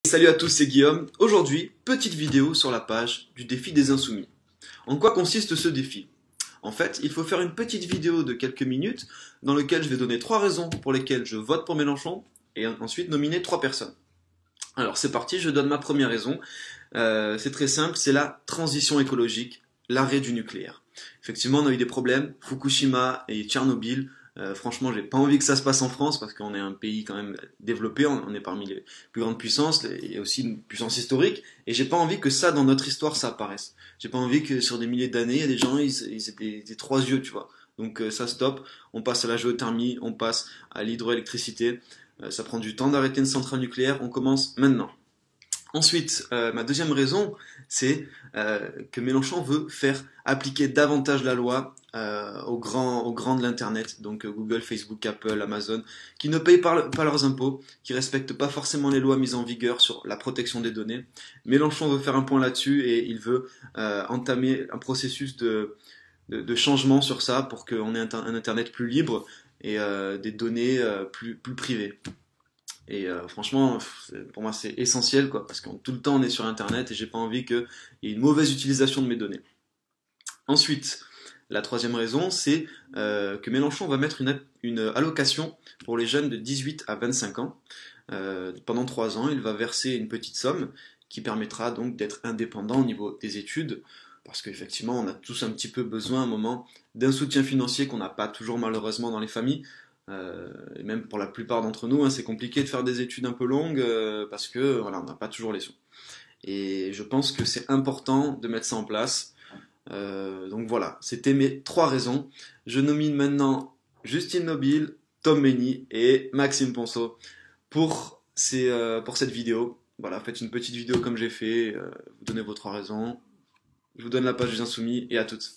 Salut à tous, c'est Guillaume. Aujourd'hui, petite vidéo sur la page du défi des Insoumis. En quoi consiste ce défi? En fait, il faut faire une petite vidéo de quelques minutes dans laquelle je vais donner 3 raisons pour lesquelles je vote pour Mélenchon et ensuite nominer 3 personnes. Alors c'est parti, je donne ma première raison. C'est très simple, c'est la transition écologique, l'arrêt du nucléaire. Effectivement, on a eu des problèmes, Fukushima et Tchernobyl. Franchement, j'ai pas envie que ça se passe en France parce qu'on est un pays quand même développé, on est parmi les plus grandes puissances et aussi une puissance historique. Et j'ai pas envie que ça, dans notre histoire, ça apparaisse. J'ai pas envie que sur des milliers d'années, il y a des gens, ils aient des 3 yeux, tu vois. Donc ça stop. On passe à la géothermie, on passe à l'hydroélectricité. Ça prend du temps d'arrêter une centrale nucléaire. On commence maintenant. Ensuite, ma deuxième raison, c'est que Mélenchon veut faire appliquer davantage la loi aux grands de l'Internet, donc Google, Facebook, Apple, Amazon, qui ne payent pas leurs impôts, qui respectent pas forcément les lois mises en vigueur sur la protection des données. Mélenchon veut faire un point là-dessus et il veut entamer un processus de changement sur ça pour qu'on ait un Internet plus libre et des données plus privées. Et franchement, pour moi, c'est essentiel, quoi, parce que tout le temps, on est sur Internet et j'ai pas envie qu'il y ait une mauvaise utilisation de mes données. Ensuite, la troisième raison, c'est que Mélenchon va mettre une allocation pour les jeunes de 18 à 25 ans. Pendant 3 ans, il va verser une petite somme qui permettra donc d'être indépendant au niveau des études, parce qu'effectivement, on a tous un petit peu besoin à un moment d'un soutien financier qu'on n'a pas toujours malheureusement dans les familles. Et même pour la plupart d'entre nous, hein, c'est compliqué de faire des études un peu longues parce que voilà, on n'a pas toujours les sous. Et je pense que c'est important de mettre ça en place. Donc voilà, c'était mes 3 raisons. Je nomine maintenant Justine Nobile, Tom Mény et Maxime Ponceau pour cette vidéo. Voilà, faites une petite vidéo comme j'ai fait, vous donnez vos 3 raisons. Je vous donne la page des Insoumis et à toutes.